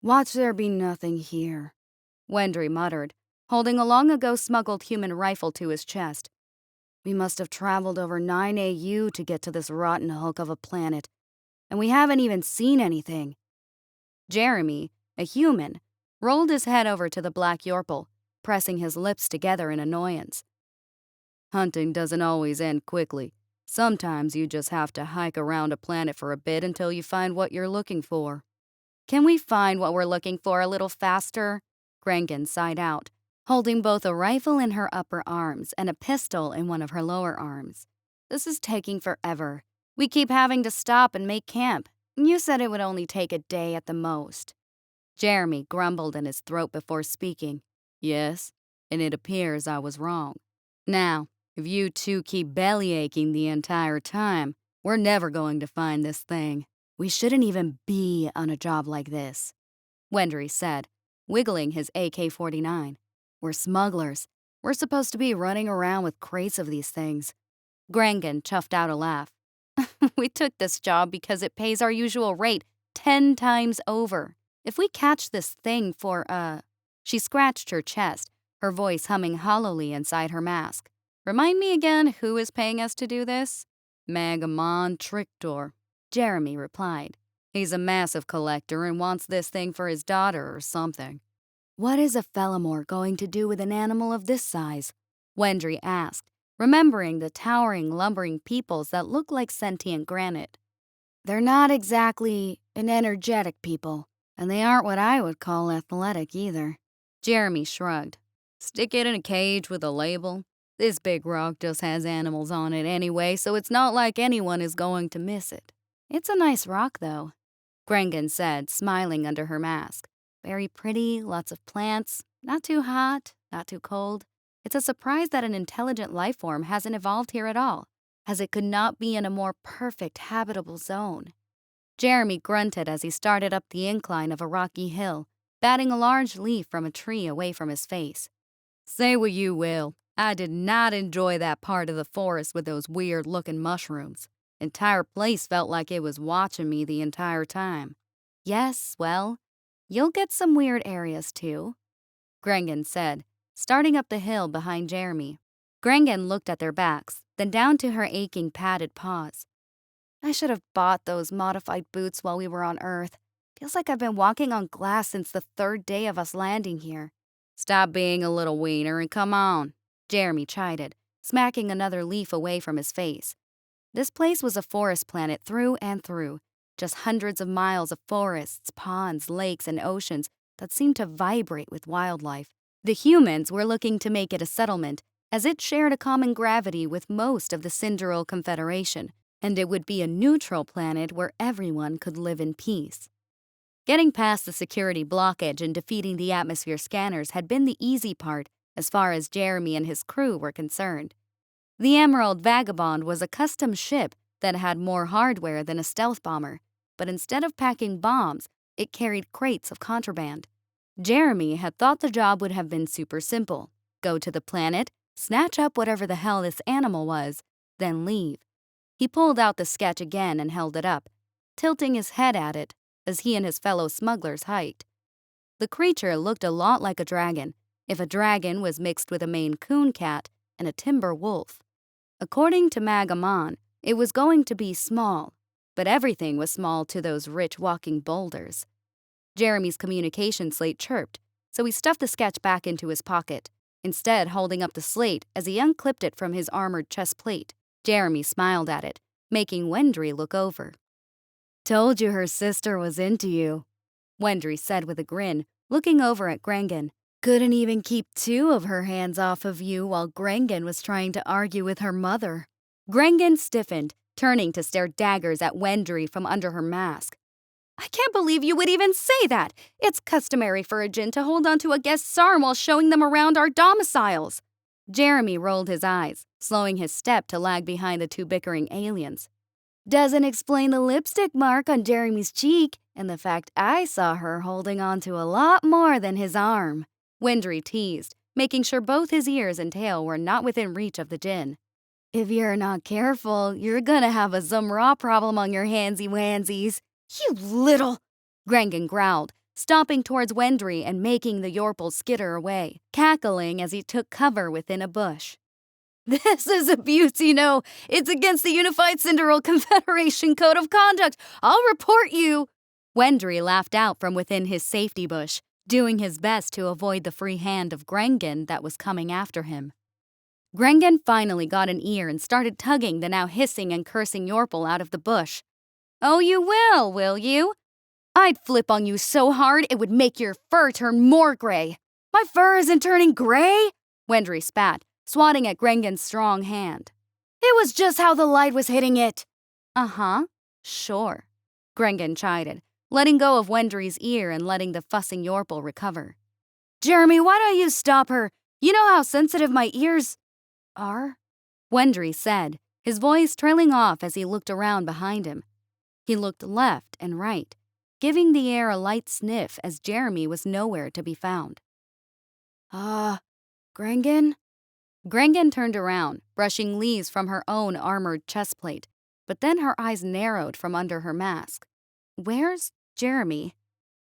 Watch there be nothing here, Wendry muttered, holding a long-ago smuggled human rifle to his chest. We must have traveled over 9 AU to get to this rotten hulk of a planet, and we haven't even seen anything. Jeremy, a human, rolled his head over to the black Yorple, pressing his lips together in annoyance. Hunting doesn't always end quickly. Sometimes you just have to hike around a planet for a bit until you find what you're looking for. Can we find what we're looking for a little faster? Grangan sighed out, holding both a rifle in her upper arms and a pistol in one of her lower arms. This is taking forever. We keep having to stop and make camp. You said it would only take a day at the most. Jeremy grumbled in his throat before speaking. Yes, and it appears I was wrong. Now, if you two keep bellyaching the entire time, we're never going to find this thing. We shouldn't even be on a job like this, Wendry said, wiggling his AK-49. We're smugglers. We're supposed to be running around with crates of these things. Grangan chuffed out a laugh. We took this job because it pays our usual rate 10 times over. If we catch this thing for, She scratched her chest, her voice humming hollowly inside her mask. Remind me again who is paying us to do this? Magamon Tricktor, Jeremy replied. He's a massive collector and wants this thing for his daughter or something. What is a Fellamore going to do with an animal of this size? Wendry asked, remembering the towering, lumbering peoples that look like sentient granite. They're not exactly an energetic people, and they aren't what I would call athletic either. Jeremy shrugged. Stick it in a cage with a label. This big rock just has animals on it anyway, so it's not like anyone is going to miss it. It's a nice rock, though, Grangan said, smiling under her mask. Very pretty, lots of plants, not too hot, not too cold. It's a surprise that an intelligent life form hasn't evolved here at all, as it could not be in a more perfect habitable zone. Jeremy grunted as he started up the incline of a rocky hill, batting a large leaf from a tree away from his face. Say what you will, I did not enjoy that part of the forest with those weird-looking mushrooms. Entire place felt like it was watching me the entire time. Yes, well, you'll get some weird areas too, Grangan said, starting up the hill behind Jeremy. Grangan looked at their backs, then down to her aching padded paws. I should have bought those modified boots while we were on Earth. Feels like I've been walking on glass since the 3rd day of us landing here. Stop being a little wiener and come on, Jeremy chided, smacking another leaf away from his face. This place was a forest planet through and through, just hundreds of miles of forests, ponds, lakes, and oceans that seemed to vibrate with wildlife. The humans were looking to make it a settlement, as it shared a common gravity with most of the Cinderal Confederation, and it would be a neutral planet where everyone could live in peace. Getting past the security blockage and defeating the atmosphere scanners had been the easy part as far as Jeremy and his crew were concerned. The Emerald Vagabond was a custom ship that had more hardware than a stealth bomber, but instead of packing bombs, it carried crates of contraband. Jeremy had thought the job would have been super simple. Go to the planet, snatch up whatever the hell this animal was, then leave. He pulled out the sketch again and held it up, tilting his head at it as he and his fellow smugglers hiked. The creature looked a lot like a dragon, if a dragon was mixed with a Maine Coon cat and a timber wolf. According to Magamon, it was going to be small, but everything was small to those rich walking boulders. Jeremy's communication slate chirped, so he stuffed the sketch back into his pocket, instead holding up the slate as he unclipped it from his armored chest plate. Jeremy smiled at it, making Wendry look over. Told you her sister was into you, Wendry said with a grin, looking over at Grangan. Couldn't even keep 2 of her hands off of you while Grangan was trying to argue with her mother. Grangan stiffened, turning to stare daggers at Wendry from under her mask. I can't believe you would even say that. It's customary for a djinn to hold onto a guest's arm while showing them around our domiciles. Jeremy rolled his eyes, slowing his step to lag behind the 2 bickering aliens. Doesn't explain the lipstick mark on Jeremy's cheek and the fact I saw her holding on to a lot more than his arm. Wendry teased, making sure both his ears and tail were not within reach of the djinn. If you're not careful, you're gonna have a Zumra problem on your handsy-wansies. You little... Grangan growled, stomping towards Wendry and making the Yorple skitter away, cackling as he took cover within a bush. This is abuse, you know. It's against the Unified Cinderal Confederation Code of Conduct. I'll report you. Wendry laughed out from within his safety bush, doing his best to avoid the free hand of Grengen that was coming after him. Grengen finally got an ear and started tugging the now hissing and cursing Yorple out of the bush. Oh, you will you? I'd flip on you so hard it would make your fur turn more gray. My fur isn't turning gray, Wendry spat, swatting at Grengen's strong hand. It was just how the light was hitting it. Uh-huh, sure, Grengen chided, letting go of Wendry's ear and letting the fussing Yorple recover. Jeremy, why don't you stop her? You know how sensitive my ears are? Wendry said, his voice trailing off as he looked around behind him. He looked left and right, giving the air a light sniff as Jeremy was nowhere to be found. Grengen? Grengen turned around, brushing leaves from her own armored chestplate, but then her eyes narrowed from under her mask. Where's Jeremy?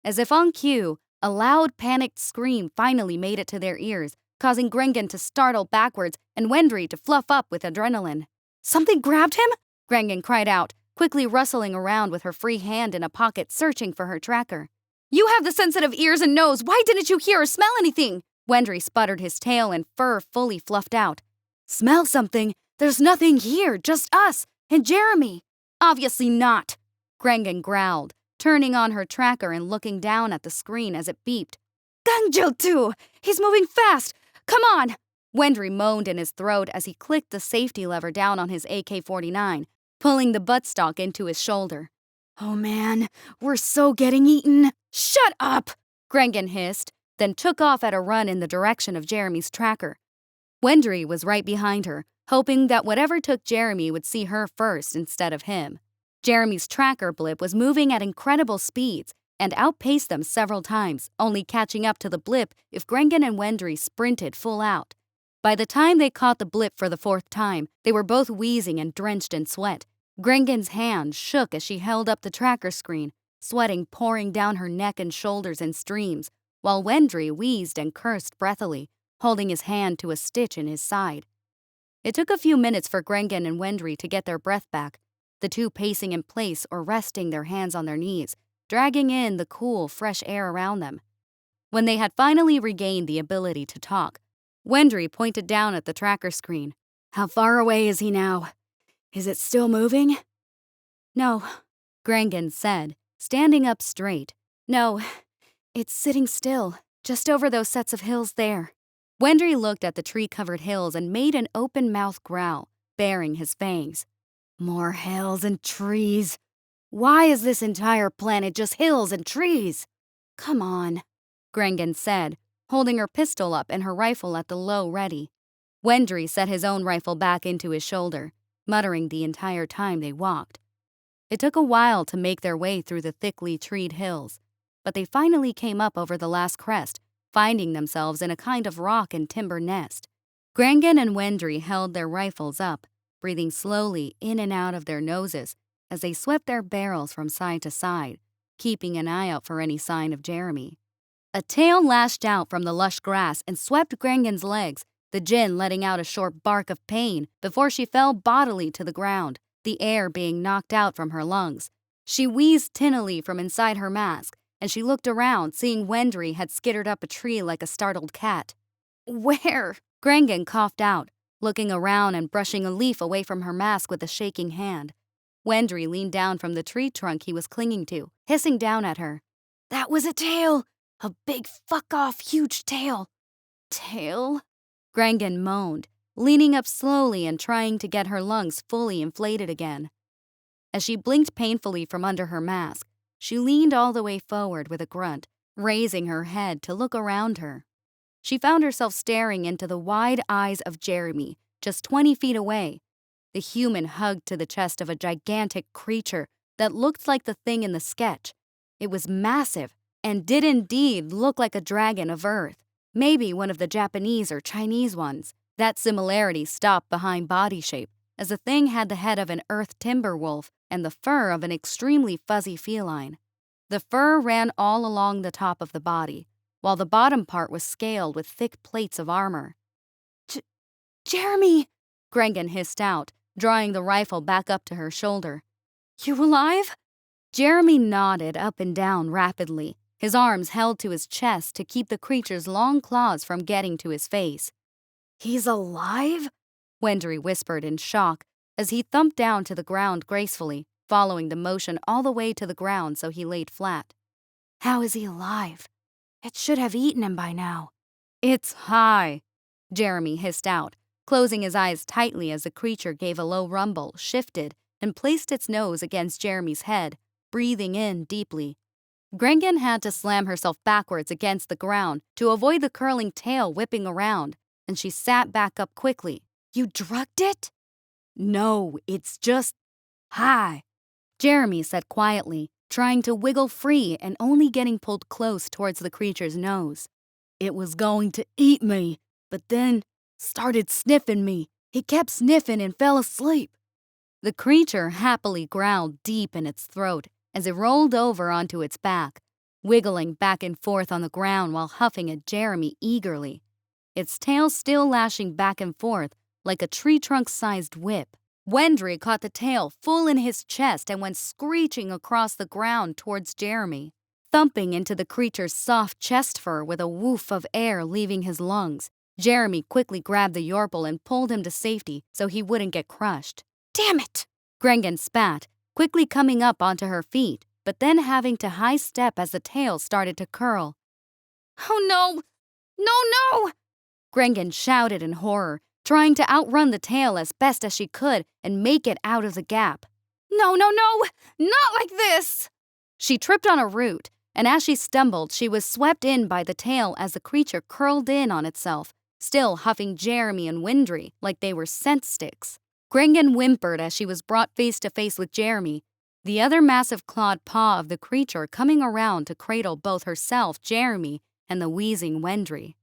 As if on cue, a loud, panicked scream finally made it to their ears, causing Grengen to startle backwards and Wendry to fluff up with adrenaline. Something grabbed him? Grengen cried out, quickly rustling around with her free hand in a pocket searching for her tracker. You have the sensitive ears and nose. Why didn't you hear or smell anything? Wendry sputtered, his tail and fur fully fluffed out. Smell something? There's nothing here, just us and Jeremy. Obviously not, Grengen growled, turning on her tracker and looking down at the screen as it beeped. Gangjil too! He's moving fast! Come on! Wendry moaned in his throat as he clicked the safety lever down on his AK-49, pulling the buttstock into his shoulder. Oh man, we're so getting eaten. Shut up! Grengen hissed, then took off at a run in the direction of Jeremy's tracker. Wendry was right behind her, hoping that whatever took Jeremy would see her first instead of him. Jeremy's tracker blip was moving at incredible speeds and outpaced them several times, only catching up to the blip if Grengen and Wendry sprinted full out. By the time they caught the blip for the fourth time, they were both wheezing and drenched in sweat. Grengen's hand shook as she held up the tracker screen, sweating pouring down her neck and shoulders in streams, while Wendry wheezed and cursed breathily, holding his hand to a stitch in his side. It took a few minutes for Grengen and Wendry to get their breath back, the two pacing in place or resting their hands on their knees, dragging in the cool, fresh air around them. When they had finally regained the ability to talk, Wendry pointed down at the tracker screen. How far away is he now? Is it still moving? No, Grengen said, standing up straight. No, it's sitting still, just over those sets of hills there. Wendry looked at the tree-covered hills and made an open-mouthed growl, baring his fangs. More hills and trees. Why is this entire planet just hills and trees? Come on, Grengen said, holding her pistol up and her rifle at the low ready. Wendry set his own rifle back into his shoulder, muttering the entire time they walked. It took a while to make their way through the thickly treed hills, but they finally came up over the last crest, finding themselves in a kind of rock and timber nest. Grengen and Wendry held their rifles up, breathing slowly in and out of their noses as they swept their barrels from side to side, keeping an eye out for any sign of Jeremy. A tail lashed out from the lush grass and swept Grengen's legs, the Djinn letting out a short bark of pain before she fell bodily to the ground, the air being knocked out from her lungs. She wheezed tinnily from inside her mask, and she looked around, seeing Wendry had skittered up a tree like a startled cat. Where? Grengen coughed out, looking around and brushing a leaf away from her mask with a shaking hand. Wendry leaned down from the tree trunk he was clinging to, hissing down at her. That was a tail! A big fuck-off huge tail! Tail? Grengen moaned, leaning up slowly and trying to get her lungs fully inflated again. As she blinked painfully from under her mask, she leaned all the way forward with a grunt, raising her head to look around her. She found herself staring into the wide eyes of Jeremy, just 20 feet away. The human hugged to the chest of a gigantic creature that looked like the thing in the sketch. It was massive and did indeed look like a dragon of Earth, maybe one of the Japanese or Chinese ones. That similarity stopped behind body shape, as the thing had the head of an Earth timber wolf and the fur of an extremely fuzzy feline. The fur ran all along the top of the body, while the bottom part was scaled with thick plates of armor. Jeremy! Grengan hissed out, drawing the rifle back up to her shoulder. You alive? Jeremy nodded up and down rapidly, his arms held to his chest to keep the creature's long claws from getting to his face. He's alive? Wendry whispered in shock as he thumped down to the ground gracefully, following the motion all the way to the ground so he laid flat. How is he alive? It should have eaten him by now. It's high, Jeremy hissed out, closing his eyes tightly as the creature gave a low rumble, shifted, and placed its nose against Jeremy's head, breathing in deeply. Grengan had to slam herself backwards against the ground to avoid the curling tail whipping around, and she sat back up quickly. You drugged it? No, it's just high, Jeremy said quietly, trying to wiggle free and only getting pulled close towards the creature's nose. It was going to eat me, but then started sniffing me. It kept sniffing and fell asleep. The creature happily growled deep in its throat as it rolled over onto its back, wiggling back and forth on the ground while huffing at Jeremy eagerly, its tail still lashing back and forth like a tree trunk-sized whip. Wendry caught the tail full in his chest and went screeching across the ground towards Jeremy, thumping into the creature's soft chest fur with a woof of air leaving his lungs. Jeremy quickly grabbed the Yorple and pulled him to safety so he wouldn't get crushed. Damn it! Grengan spat, quickly coming up onto her feet, but then having to high step as the tail started to curl. Oh no! No! Grengan shouted in horror, trying to outrun the tail as best as she could and make it out of the gap. No! Not like this! She tripped on a root, and as she stumbled, she was swept in by the tail as the creature curled in on itself, still huffing Jeremy and Wendry like they were scent sticks. Grengan whimpered as she was brought face to face with Jeremy, the other massive clawed paw of the creature coming around to cradle both herself, Jeremy, and the wheezing Wendry.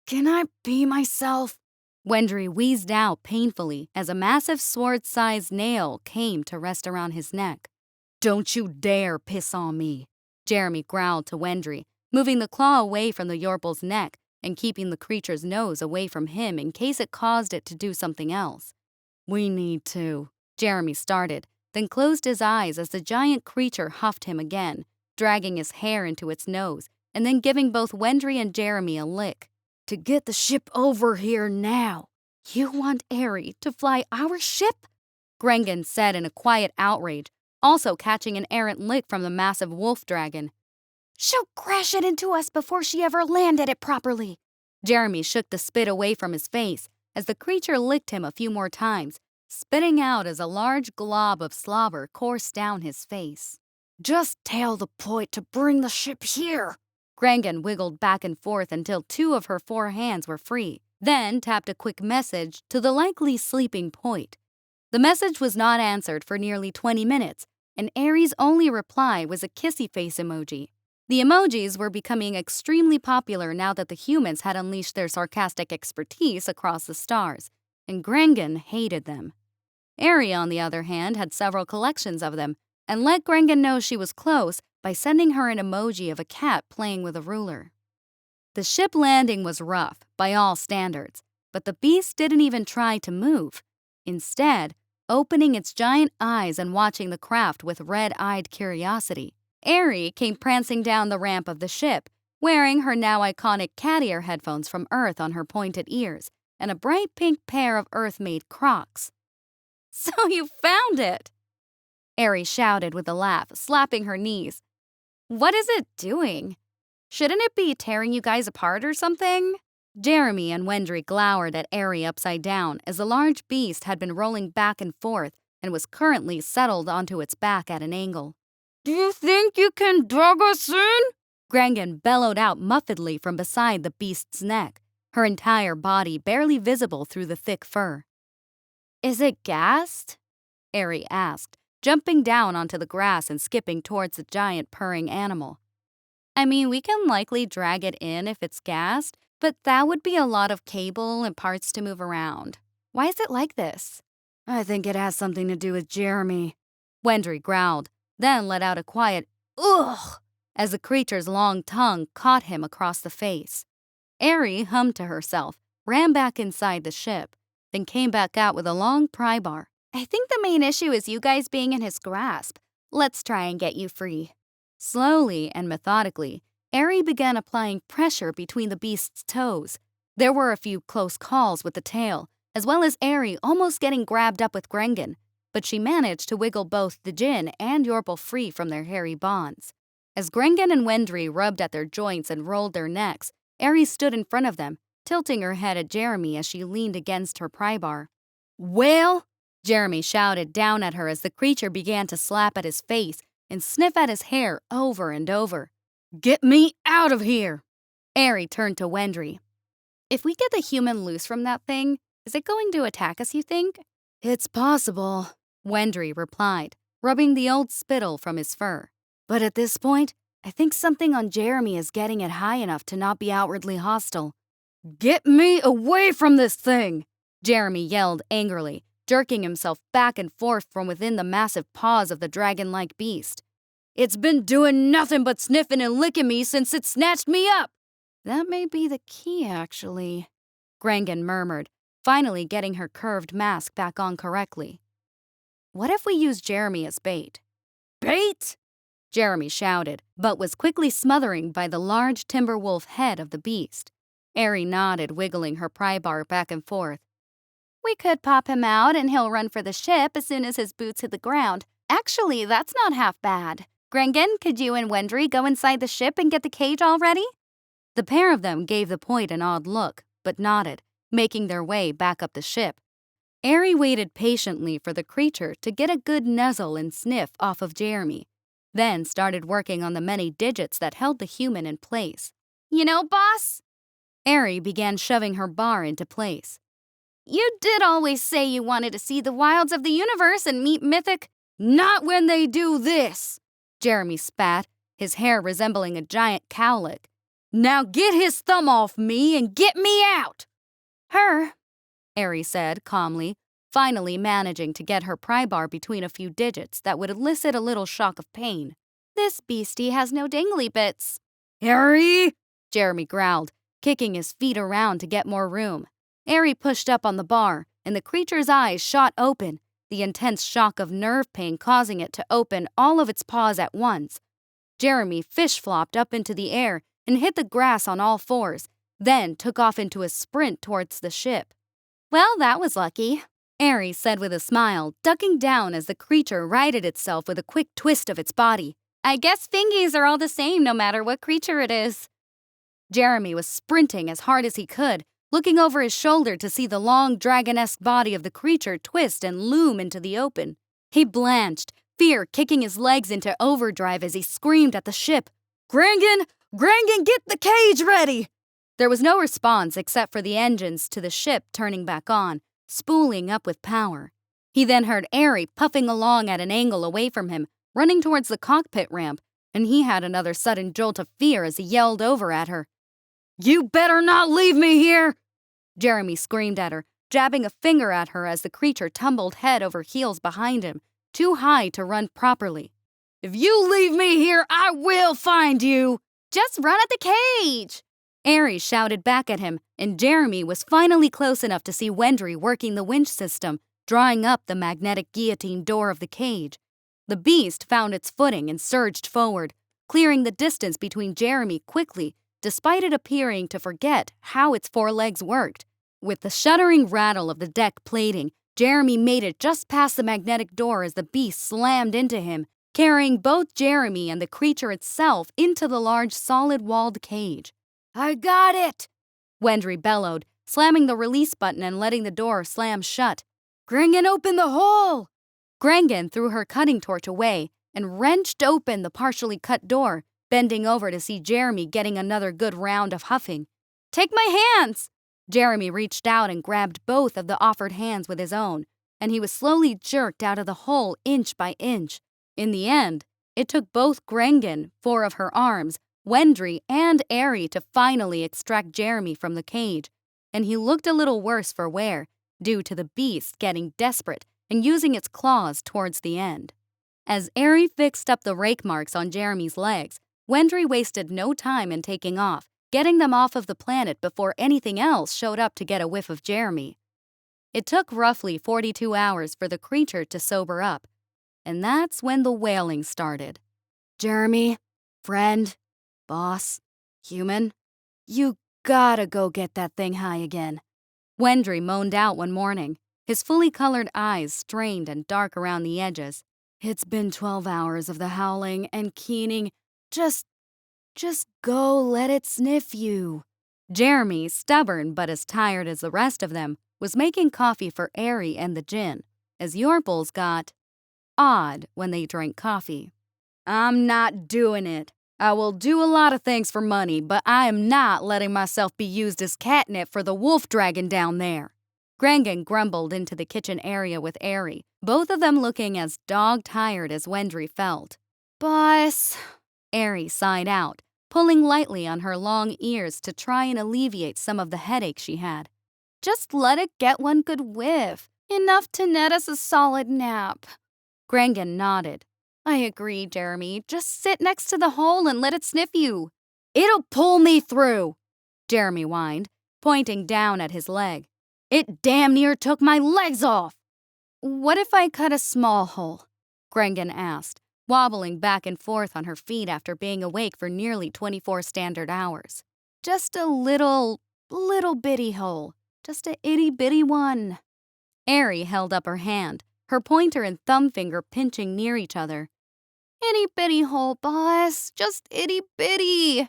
Can I be myself? Wendry wheezed out painfully as a massive sword-sized nail came to rest around his neck. Don't you dare piss on me, Jeremy growled to Wendry, moving the claw away from the Yorple's neck and keeping the creature's nose away from him in case it caused it to do something else. We need to, Jeremy started, then closed his eyes as the giant creature huffed him again, dragging his hair into its nose, and then giving both Wendry and Jeremy a lick. To get the ship over here now. You want Aerie to fly our ship? Grengan said in a quiet outrage, also catching an errant lick from the massive wolf dragon. She'll crash it into us before she ever landed it properly. Jeremy shook the spit away from his face as the creature licked him a few more times, spitting out as a large glob of slobber coursed down his face. Just tell the point to bring the ship here. Grengan wiggled back and forth until 2 of her 4 hands were free, then tapped a quick message to the likely sleeping point. The message was not answered for nearly 20 minutes, and Aerie's only reply was a kissy face emoji. The emojis were becoming extremely popular now that the humans had unleashed their sarcastic expertise across the stars, and Grengan hated them. Aerie, on the other hand, had several collections of them, and let Grengan know she was close by sending her an emoji of a cat playing with a ruler. The ship landing was rough, by all standards, but the beast didn't even try to move. Instead, opening its giant eyes and watching the craft with red-eyed curiosity, Aerie came prancing down the ramp of the ship, wearing her now iconic cat ear headphones from Earth on her pointed ears and a bright pink pair of Earth-made Crocs. So you found it! Aerie shouted with a laugh, slapping her knees. What is it doing? Shouldn't it be tearing you guys apart or something? Jeremy and Wendry glowered at Aerie upside down as the large beast had been rolling back and forth and was currently settled onto its back at an angle. Do you think you can drag us in? Grengan bellowed out muffledly from beside the beast's neck, her entire body barely visible through the thick fur. Is it gassed? Aerie asked, jumping down onto the grass and skipping towards the giant purring animal. I mean, we can likely drag it in if it's gassed, but that would be a lot of cable and parts to move around. Why is it like this? I think it has something to do with Jeremy, Wendry growled, then let out a quiet, ugh, as the creature's long tongue caught him across the face. Ari hummed to herself, ran back inside the ship, then came back out with a long pry bar. I think the main issue is you guys being in his grasp. Let's try and get you free. Slowly and methodically, Ari began applying pressure between the beast's toes. There were a few close calls with the tail, as well as Ari almost getting grabbed up with Grengan, but she managed to wiggle both the Djinn and Yorpal free from their hairy bonds. As Grengan and Wendry rubbed at their joints and rolled their necks, Ari stood in front of them, tilting her head at Jeremy as she leaned against her pry bar. "Well?" Jeremy shouted down at her as the creature began to slap at his face and sniff at his hair over and over. "Get me out of here!" Ari turned to Wendry. "If we get the human loose from that thing, is it going to attack us, you think?" "It's possible," Wendry replied, rubbing the old spittle from his fur. "But at this point, I think something on Jeremy is getting it high enough to not be outwardly hostile." "Get me away from this thing!" Jeremy yelled angrily, jerking himself back and forth from within the massive paws of the dragon-like beast. "It's been doing nothing but sniffing and licking me since it snatched me up!" "That may be the key, actually," Grengan murmured, finally getting her curved mask back on correctly. "What if we use Jeremy as bait?" "Bait?" Jeremy shouted, but was quickly smothering by the large timber wolf head of the beast. Ari nodded, wiggling her pry bar back and forth. "We could pop him out and he'll run for the ship as soon as his boots hit the ground. Actually, that's not half bad. Grengan, could you and Wendry go inside the ship and get the cage all ready?" The pair of them gave the point an odd look, but nodded, making their way back up the ship. Ari waited patiently for the creature to get a good nuzzle and sniff off of Jeremy, then started working on the many digits that held the human in place. "You know, boss?" Ari began shoving her bar into place. "You did always say you wanted to see the wilds of the universe and meet mythic—" "Not when they do this!" Jeremy spat, his hair resembling a giant cowlick. "Now get his thumb off me and get me out!" "Her," Ari said calmly, finally managing to get her pry bar between a few digits that would elicit a little shock of pain. "This beastie has no dangly bits." "Ari!" Jeremy growled, kicking his feet around to get more room. Ari pushed up on the bar, and the creature's eyes shot open, the intense shock of nerve pain causing it to open all of its paws at once. Jeremy fish-flopped up into the air and hit the grass on all fours, then took off into a sprint towards the ship. "Well, that was lucky," Ari said with a smile, ducking down as the creature righted itself with a quick twist of its body. "I guess fingies are all the same no matter what creature it is." Jeremy was sprinting as hard as he could, looking over his shoulder to see the long dragon-esque body of the creature twist and loom into the open. He blanched, fear kicking his legs into overdrive as he screamed at the ship. "Grengan! Grengan, get the cage ready!" There was no response except for the engines to the ship turning back on, spooling up with power. He then heard Ari puffing along at an angle away from him, running towards the cockpit ramp, and he had another sudden jolt of fear as he yelled over at her. "You better not leave me here!" Jeremy screamed at her, jabbing a finger at her as the creature tumbled head over heels behind him, too high to run properly. "If you leave me here, I will find you!" "Just run at the cage!" Ari shouted back at him, and Jeremy was finally close enough to see Wendry working the winch system, drawing up the magnetic guillotine door of the cage. The beast found its footing and surged forward, clearing the distance between Jeremy quickly, despite it appearing to forget how its four legs worked. With the shuddering rattle of the deck plating, Jeremy made it just past the magnetic door as the beast slammed into him, carrying both Jeremy and the creature itself into the large solid-walled cage. "I got it!" Wendry bellowed, slamming the release button and letting the door slam shut. "Grengan, open the hole!" Grengan threw her cutting torch away and wrenched open the partially cut door, bending over to see Jeremy getting another good round of huffing. "Take my hands!" Jeremy reached out and grabbed both of the offered hands with his own, and he was slowly jerked out of the hole inch by inch. In the end, it took both Grengan, 4 of her arms, Wendry, and Ari to finally extract Jeremy from the cage, and he looked a little worse for wear, due to the beast getting desperate and using its claws towards the end. As Ari fixed up the rake marks on Jeremy's legs, Wendry wasted no time in taking off, getting them off of the planet before anything else showed up to get a whiff of Jeremy. It took roughly 42 hours for the creature to sober up, and that's when the wailing started. Jeremy, friend, boss, human, you gotta go get that thing high again. Wendry moaned out one morning, his fully colored eyes strained and dark around the edges. It's been 12 hours of the howling and keening. Just go let it sniff you. Jeremy, stubborn but as tired as the rest of them, was making coffee for Airy and the Djinn, as Yorples got odd when they drank coffee. I'm not doing it. I will do a lot of things for money, but I am not letting myself be used as catnip for the wolf dragon down there. Grangan grumbled into the kitchen area with Airy, both of them looking as dog-tired as Wendry felt. Boss, Airy sighed out, pulling lightly on her long ears to try and alleviate some of the headache she had. Just let it get one good whiff, enough to net us a solid nap. Grangan nodded. I agree, Jeremy. Just sit next to the hole and let it sniff you. It'll pull me through, Jeremy whined, pointing down at his leg. It damn near took my legs off. What if I cut a small hole? Grangan asked, wobbling back and forth on her feet after being awake for nearly 24 standard hours. Just a little bitty hole. Just a itty-bitty one. Airy held up her hand, her pointer and thumb finger pinching near each other. Itty-bitty hole, boss. Just itty-bitty.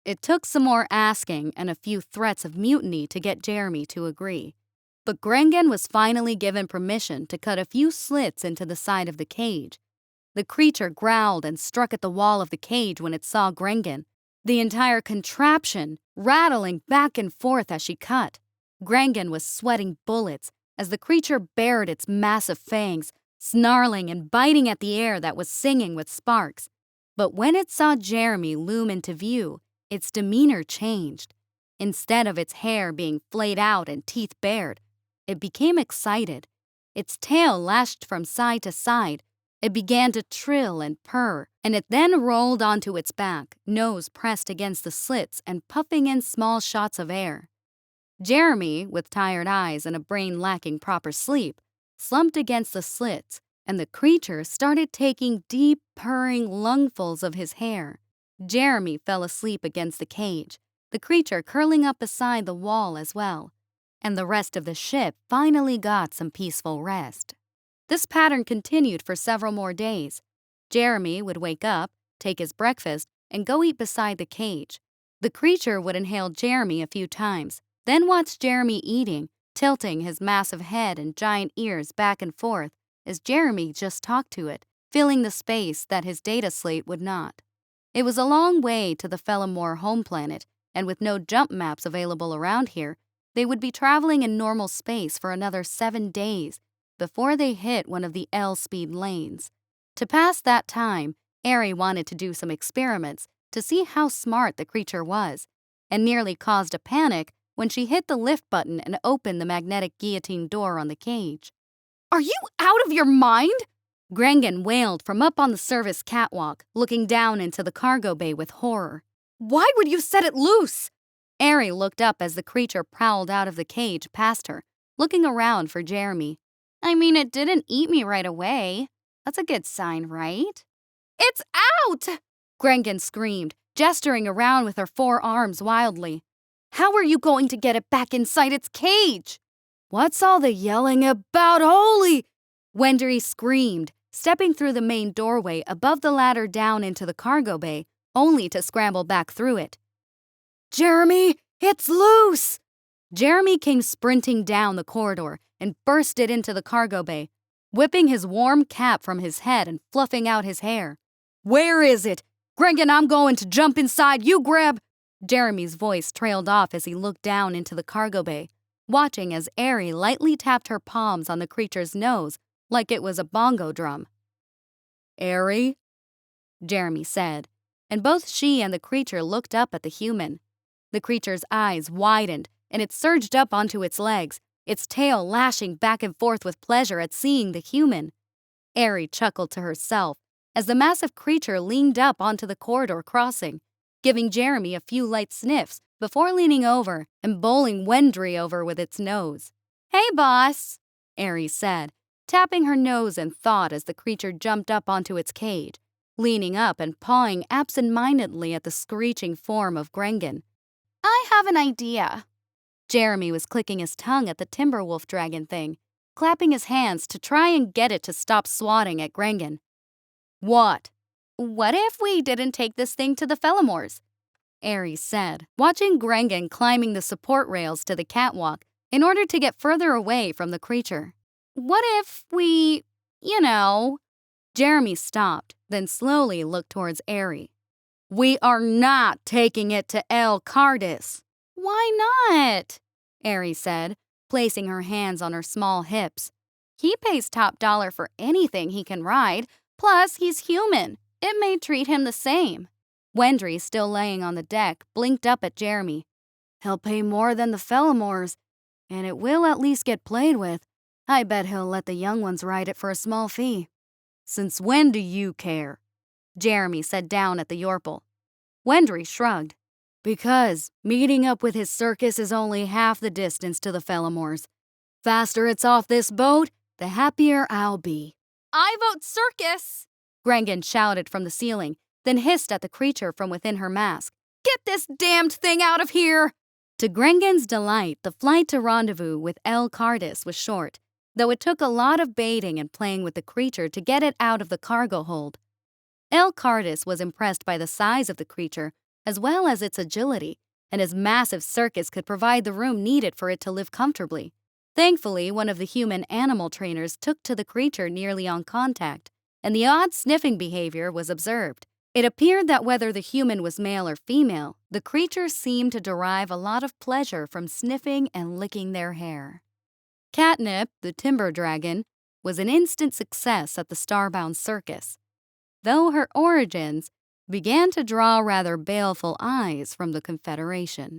It took some more asking and a few threats of mutiny to get Jeremy to agree. But Grangan was finally given permission to cut a few slits into the side of the cage. The creature growled and struck at the wall of the cage when it saw Grangan, the entire contraption rattling back and forth as she cut. Grangan was sweating bullets as the creature bared its massive fangs, snarling and biting at the air that was singing with sparks. But when it saw Jeremy loom into view, its demeanor changed. Instead of its hair being flayed out and teeth bared, it became excited. Its tail lashed from side to side. It began to trill and purr, and it then rolled onto its back, nose pressed against the slits and puffing in small shots of air. Jeremy, with tired eyes and a brain lacking proper sleep, slumped against the slits, and the creature started taking deep, purring lungfuls of his hair. Jeremy fell asleep against the cage, the creature curling up beside the wall as well, and the rest of the ship finally got some peaceful rest. This pattern continued for several more days. Jeremy would wake up, take his breakfast, and go eat beside the cage. The creature would inhale Jeremy a few times, then watch Jeremy eating, tilting his massive head and giant ears back and forth as Jeremy just talked to it, filling the space that his data slate would not. It was a long way to the Fellamore home planet, and with no jump maps available around here, they would be traveling in normal space for another 7 days before they hit one of the L-speed lanes. To pass that time, Airy wanted to do some experiments to see how smart the creature was, and nearly caused a panic when she hit the lift button and opened the magnetic guillotine door on the cage. Are you out of your mind? Grangan wailed from up on the service catwalk, looking down into the cargo bay with horror. Why would you set it loose? Airy looked up as the creature prowled out of the cage past her, looking around for Jeremy. I mean, it didn't eat me right away. That's a good sign, right? It's out! Grangan screamed, gesturing around with her 4 arms wildly. How are you going to get it back inside its cage? What's all the yelling about, holy? Wendry screamed, stepping through the main doorway above the ladder down into the cargo bay, only to scramble back through it. Jeremy, it's loose! Jeremy came sprinting down the corridor and bursted into the cargo bay, whipping his warm cap from his head and fluffing out his hair. Where is it? Grangan, I'm going to jump inside. You grab... Jeremy's voice trailed off as he looked down into the cargo bay, watching as Airy lightly tapped her palms on the creature's nose like it was a bongo drum. Airy? Jeremy said, and both she and the creature looked up at the human. The creature's eyes widened, and it surged up onto its legs, its tail lashing back and forth with pleasure at seeing the human. Airy chuckled to herself, as the massive creature leaned up onto the corridor crossing, giving Jeremy a few light sniffs before leaning over and bowling Wendry over with its nose. "Hey, boss," Ares said, tapping her nose in thought as the creature jumped up onto its cage, leaning up and pawing absent-mindedly at the screeching form of Grengan. "I have an idea." Jeremy was clicking his tongue at the Timberwolf dragon thing, clapping his hands to try and get it to stop swatting at Grengan. "What?" "What if we didn't take this thing to the Felomores?" Ares said, watching Grengan climbing the support rails to the catwalk in order to get further away from the creature. "What if we, Jeremy stopped, then slowly looked towards Ares. "We are not taking it to El Cardis." "Why not?" Ares said, placing her hands on her small hips. "He pays top dollar for anything he can ride, plus he's human. It may treat him the same." Wendry, still laying on the deck, blinked up at Jeremy. "He'll pay more than the Felomores, and it will at least get played with. I bet he'll let the young ones ride it for a small fee." "Since when do you care?" Jeremy said down at the Yorple. Wendry shrugged. "Because meeting up with his circus is only half the distance to the Felomores. Faster it's off this boat, the happier I'll be." "I vote circus!" Grengan shouted from the ceiling, then hissed at the creature from within her mask. "Get this damned thing out of here!" To Grengan's delight, the flight to rendezvous with El Cardis was short, though it took a lot of baiting and playing with the creature to get it out of the cargo hold. El Cardis was impressed by the size of the creature, as well as its agility, and his massive circus could provide the room needed for it to live comfortably. Thankfully, one of the human animal trainers took to the creature nearly on contact, and the odd sniffing behavior was observed. It appeared that whether the human was male or female, the creature seemed to derive a lot of pleasure from sniffing and licking their hair. Catnip, the timber dragon, was an instant success at the Starbound circus, though her origins began to draw rather baleful eyes from the Confederation.